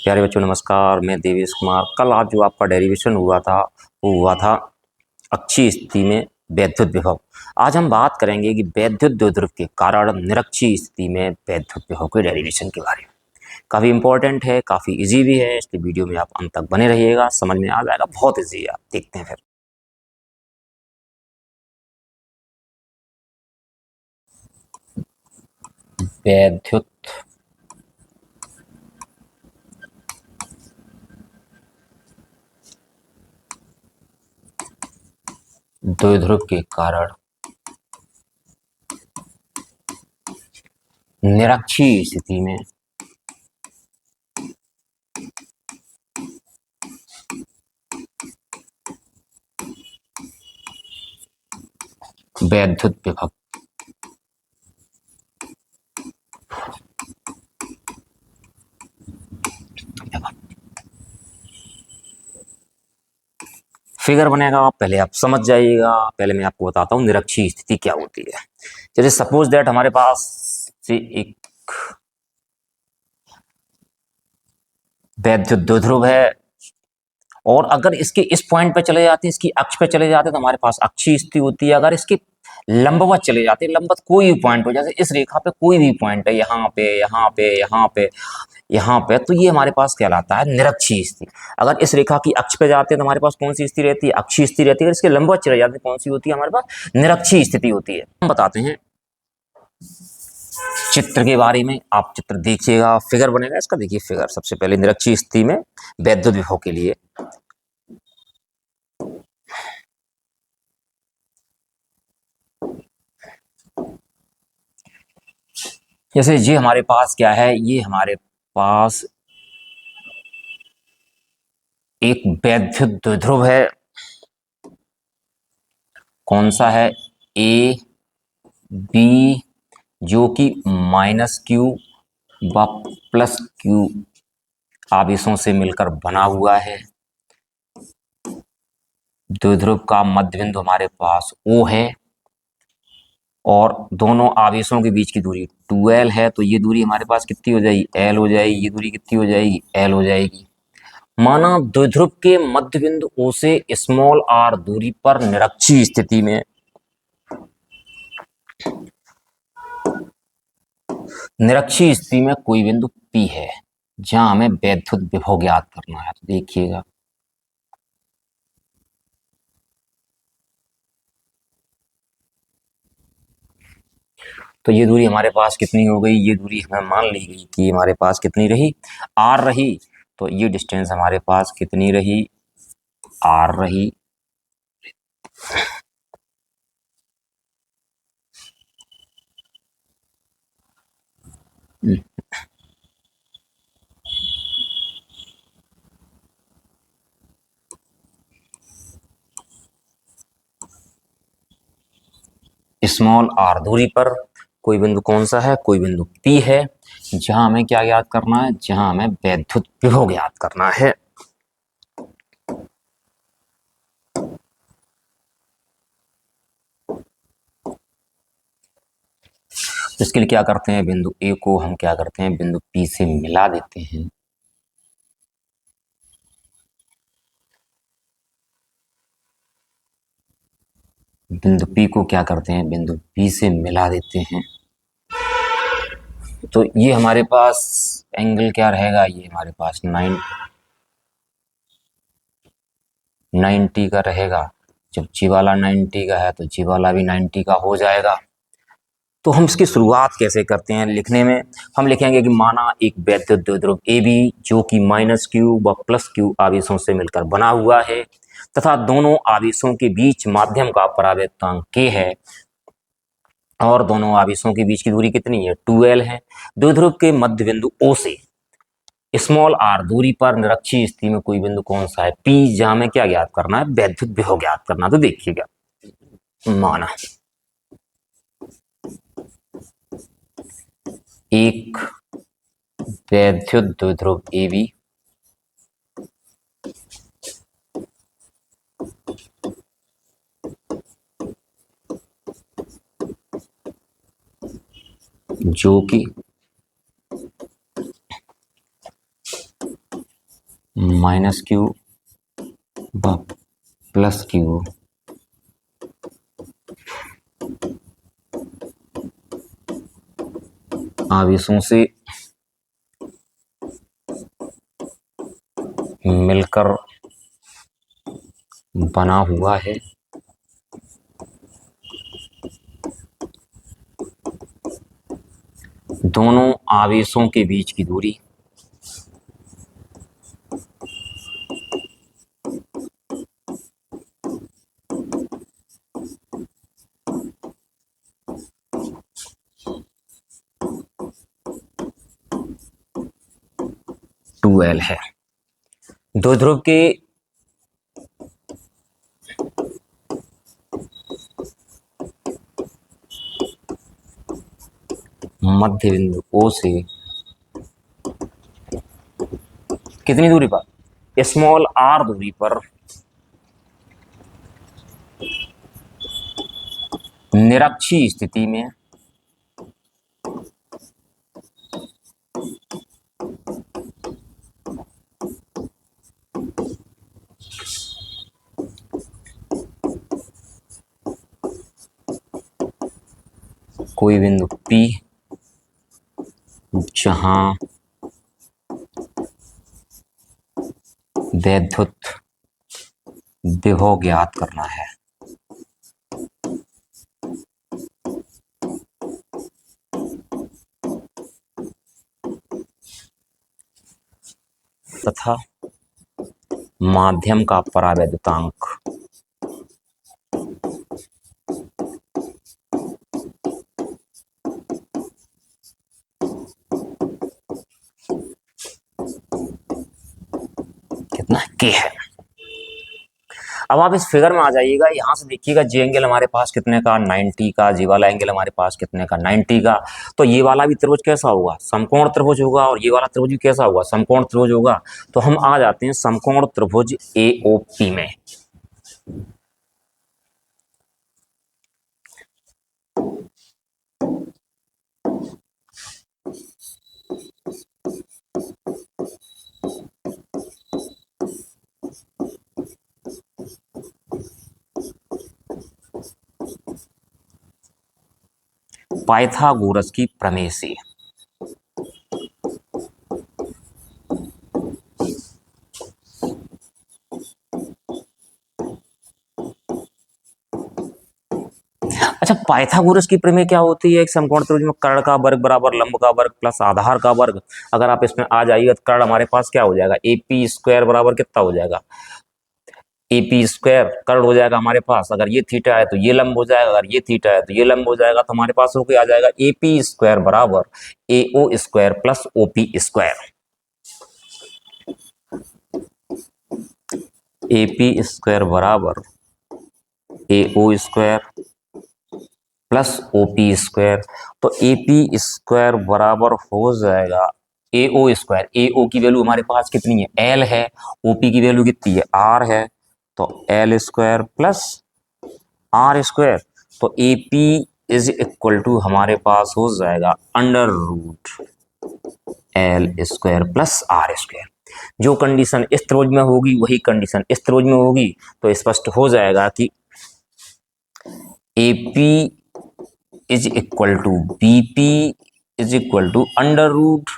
प्यारे बच्चों नमस्कार, मैं देवेश कुमार। कल आज जो आपका डेरिवेशन हुआ था वो हुआ था अक्षीय स्थिति में वैद्युत विभव। आज हम बात करेंगे कि वैद्युत द्विध्रुव के कारण निरक्षीय स्थिति में वैद्युत विभव के डेरिवेशन के बारे में। काफ़ी इंपॉर्टेंट है, काफ़ी इजी भी है, इसलिए वीडियो में आप अंत तक बने रहिएगा, समझ में आ जाएगा। बहुत इजी है, आप देखते हैं फिर। वैद्युत द्विध्रुव के कारण निरक्षीय स्थिति में वैद्युत विभव फिगर बनेगा। पहले आप समझ जाइएगा। पहले मैं आपको बताता हूँ निरक्षीय स्थिति क्या होती है। जैसे सपोज दैट हमारे पास से एक वैद्युत द्विध्रुव है और अगर इसके इस पॉइंट पे चले जाते हैं, इसकी अक्ष पे चले जाते हैं तो हमारे पास अक्षीय स्थिति होती है। अगर इसके लंबवत चले जाते हैं, लंबवत कोई भी पॉइंट हो, जैसे इस रेखा पे कोई भी पॉइंट है, यहाँ पे यहाँ पे यहाँ पे यहाँ पे, तो ये हमारे पास कहलाता है निरक्षीय स्थिति। अगर इस रेखा की अक्ष पे जाते हैं तो हमारे पास कौन सी स्थिति रहती है? अक्षीय स्थिति रहती है। अगर इसके लंबवत चले जाते हैं कौन सी होती है? हमारे पास निरक्षीय स्थिति होती है। हम बताते हैं चित्र के बारे में। आप चित्र देखिएगा, फिगर बनेगा इसका। देखिए फिगर, सबसे पहले निरक्षीय स्थिति में वैद्युत विभव के लिए जैसे ये हमारे पास क्या है, ये हमारे पास एक वैद्युत द्विध्रुव है। कौन सा है? ए बी, जो कि -q व +q आवेशों से मिलकर बना हुआ है। द्विध्रुव का मध्य बिंदु हमारे पास O है और दोनों आवेशों के बीच की दूरी 2l है। तो ये दूरी हमारे पास कितनी हो जाएगी? l हो जाएगी। ये दूरी कितनी हो जाएगी? l हो जाएगी। माना द्विध्रुव के मध्य बिंदु O से स्मॉल r दूरी पर निरक्षीय स्थिति में कोई बिंदु P है जहां हमें वैद्युत विभव ज्ञात करना है। तो देखिएगा, तो ये दूरी हमारे पास कितनी हो गई? ये दूरी हमें मान ली गई कि हमारे पास कितनी रही? r रही। तो ये डिस्टेंस हमारे पास कितनी रही? r रही। स्मॉल r दूरी पर कोई बिंदु कौन सा है? कोई बिंदु P है जहां हमें क्या ज्ञात करना है? जहां हमें वैद्युत विभव ज्ञात करना है। इसके लिए क्या करते हैं? बिंदु A को हम क्या करते हैं? बिंदु P से मिला देते हैं। बिंदु P को क्या करते हैं? बिंदु P से मिला देते हैं। तो ये हमारे पास एंगल क्या रहेगा? ये हमारे पास 90 का रहेगा। जब जी वाला 90 का है तो जी वाला भी 90 का हो जाएगा। तो हम इसकी शुरुआत कैसे करते हैं लिखने में? हम लिखेंगे कि माना एक वैद्युत द्विध्रुव AB जो कि -q व +q आवेशों से मिलकर बना हुआ है तथा दोनों आवेशों के बीच माध्यम का परावर्तनांक k है और दोनों आवेशों के बीच की दूरी कितनी है? 2l है। द्विध्रुव के मध्य बिंदु O से स्मॉल r दूरी पर निरक्षीय स्थिति में कोई बिंदु कौन सा है? P, जहां में क्या ज्ञात करना है? वैद्युत विभव ज्ञात करना। तो देखिएगा, माना एक वैद्युत द्विध्रुव AB जो कि माइनस क्यू प्लस क्यू आवेशों से मिलकर बना हुआ है। दोनों आवेशों के बीच की दूरी टू एल है। दो ध्रुव के मध्य बिंदु O से कितनी दूरी पर, स्मॉल r दूरी पर निरक्षीय स्थिति में कोई बिंदु P जहां वैद्युत विभव ज्ञात करना है तथा माध्यम का परावैद्युतांक कितना K है। अब आप इस फिगर में आ जाइएगा, यहां से देखिएगा जे एंगल हमारे पास कितने का 90 का, जी वाला एंगल हमारे पास कितने का 90 का। तो ये वाला भी त्रिभुज कैसा होगा, समकोण त्रिभुज होगा, और ये वाला त्रिभुज भी कैसा होगा, समकोण त्रिभुज होगा। तो हम आ जाते हैं समकोण त्रिभुज AOP में। पाइथागोरस की प्रमेय से अच्छा, पाइथागोरस की प्रमेय क्या होती है, एक समकोण त्रिभुज में कर्ण का वर्ग बराबर लंब का वर्ग प्लस आधार का वर्ग। अगर आप इसमें आ जाइएगा तो कर्ण हमारे पास क्या हो जाएगा, AP स्क्वायर बराबर कितना हो जाएगा, AP स्क्वायर कर्ण हो जाएगा हमारे पास। अगर ये थीटा है तो ये लंब हो जाएगा, अगर ये थीटा है तो ये लंब हो जाएगा। तो हमारे पास होके आ जाएगा AP स्क्वायर बराबर AO square plus OP square. AP square बराबर AO square plus OP square. तो AP स्क्वायर बराबर हो जाएगा AO स्क्वायर। AO की वैल्यू हमारे पास कितनी है, L है। OP की वैल्यू कितनी है, R है। तो L square plus R square. तो AP इज इक्वल टू हमारे पास हो जाएगा under root L square plus R square. जो कंडीशन इस त्रिभुज में होगी वही कंडीशन इस त्रिभुज में होगी। तो स्पष्ट हो जाएगा कि AP is equal to BP is equal to under root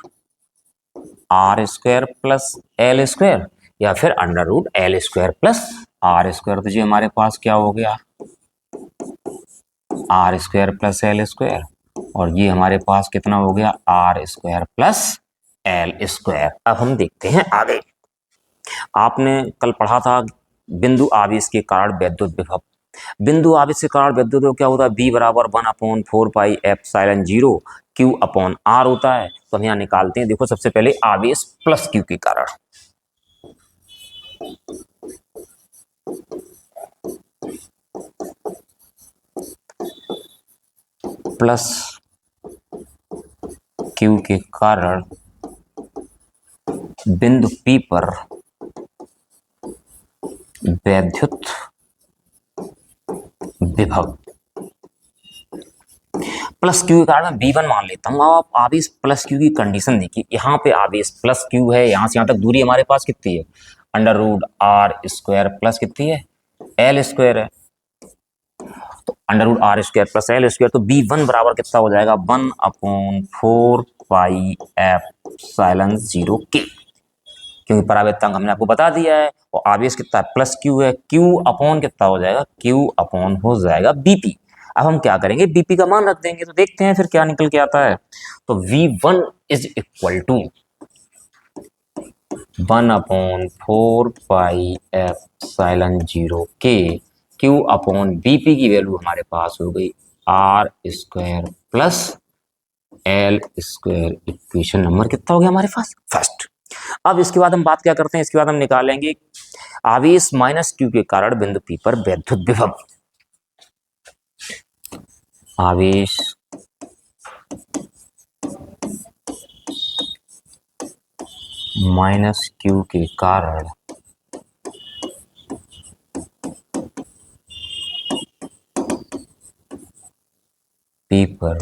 R square plus L square, या फिर under root L square plus R square. तो ये हमारे पास क्या हो गया, R square plus L square, और ये हमारे पास कितना हो गया, R square plus L square. अब हम देखते हैं आगे। आपने कल पढ़ा था बिंदु आवेश के कारण वैद्युत विभव। बिंदु आवेश के कारण वैद्युत विभव क्या होता है, B बराबर 1/4πε0 Q/R होता है। तो हम यहाँ निकालते हैं। देखो सबसे पहले आवेश प्लस Q के कारण, प्लस Q के कारण बिंदु P पर वैद्युत विभव प्लस क्यू के कारण मैं V1 मान लेता हूँ। अब आप आवेश प्लस क्यू की कंडीशन देखिए, यहाँ पे आवेश प्लस क्यू है, यहाँ से यहाँ तक दूरी हमारे पास कितनी है, under root R square plus कितनी है, एल स्क्वायर है, तो under root R square plus L square, तो V1 बराबर कितना हो जाएगा, 1/4 पाई एप्सिलॉन 0 के, क्योंकि परावर्तक हमने आपको बता दिया है, और आवेश कितना प्लस क्यू है, क्यू अपॉन कितना हो जाएगा, क्यू अपॉन हो जाएगा बीपी। अब हम क्या करेंगे, बीपी का मान रख देंगे, तो देखते हैं फिर क्या निकल के आता है। तो V1 is equal to 1/4 pi epsilon 0 के, क्यू अपॉन बीपी की वैल्यू हमारे पास हो गई R square plus L square. Equation number कितना हो गया हमारे पास, फर्स्ट। अब इसके बाद हम बात क्या करते हैं, इसके बाद हम निकालेंगे आवेश माइनस क्यू के कारण बिंदु पी पर वैद्युत विभव। आवेश माइनस क्यू के कारण पी पर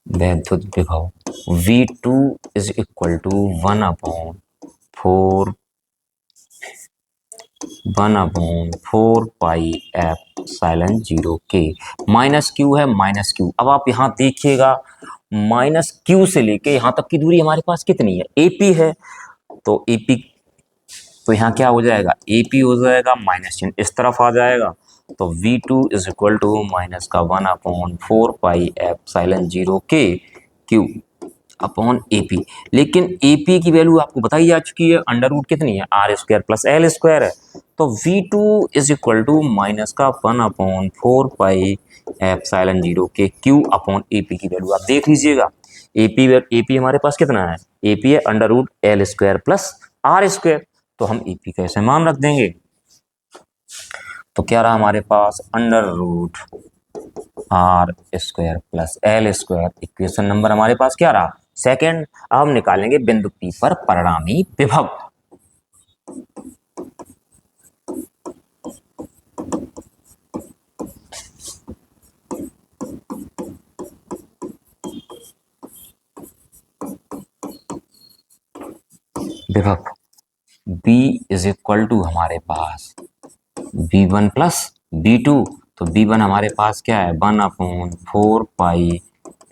वैद्युत विभव V2 is equal to 1/4 pi epsilon 0 के। माइनस क्यू है, माइनस क्यू। अब आप यहाँ देखिएगा, माइनस क्यू से लेके यहाँ तक की दूरी हमारे पास कितनी है, AP है, तो AP, तो यहाँ क्या हो जाएगा, AP हो जाएगा, माइनस चिन्ह इस तरफ आ जाएगा, तो V2 is equal to minus का 1/4 पाई एप्सिलॉन 0 के क्यू अपॉन AP। लेकिन AP की वैल्यू आपको बताई जा चुकी है, अंडर रूट कितनी है, R square plus L square है, तो V2 is equal to minus का 1/4 पाई एप्सिलॉन 0 के क्यू अपॉन AP की वैल्यू आप देख लीजिएगा। AP हमारे पास कितना है, AP है under root L square plus R square, तो हम AP का ऐसे मान रख देंगे। तो क्या रहा हमारे पास, under root R square plus L square. Equation number हमारे पास क्या रहा, सेकंड। अब हम निकालेंगे बिंदु P पर परिणामी विभव। विभव B इज इक्वल टू हमारे पास V1 प्लस B2, तो V1 हमारे पास क्या है, 1/4 पाई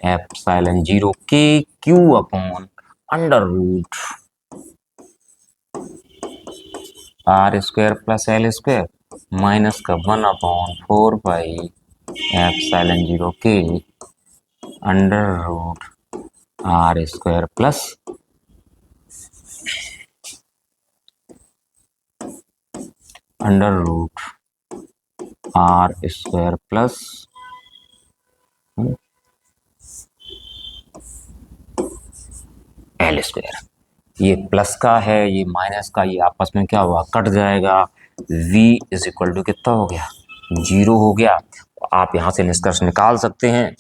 एप्सिलॉन 0 के Q upon under root R square plus L square minus का 1/4 पाई एप्सिलॉन 0 के under root R square plus under root R square plus L square. ये प्लस का है, ये माइनस का, ये आपस में क्या हुआ, कट जाएगा। V इज इक्वल टू कितना हो गया, 0 हो गया। आप यहां से निष्कर्ष निकाल सकते हैं।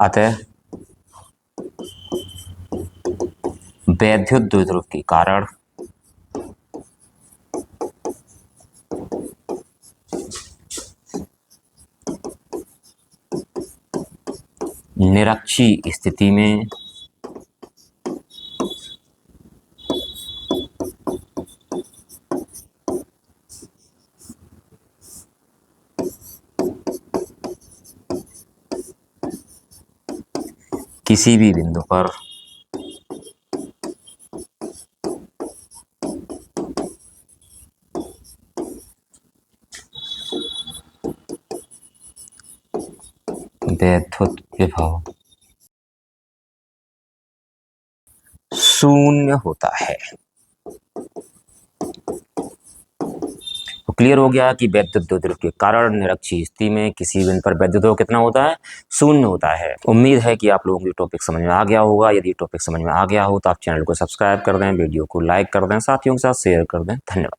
अतः वैद्युत द्विध्रुव के कारण निरक्षीय स्थिति में किसी भी बिंदु पर वैद्युत विभव शून्य होता है। तो क्लियर हो गया कि वैद्युत द्विध्रुव के कारण निरक्षीय स्थिति में किसी बिंदु पर वैद्युत विभव कितना होता है, शून्य होता है। उम्मीद है कि आप लोगों को ये टॉपिक समझ में आ गया होगा। यदि टॉपिक समझ में आ गया हो तो आप चैनल को सब्सक्राइब कर दें, वीडियो को लाइक कर दें, साथियों के साथ शेयर कर दें। धन्यवाद।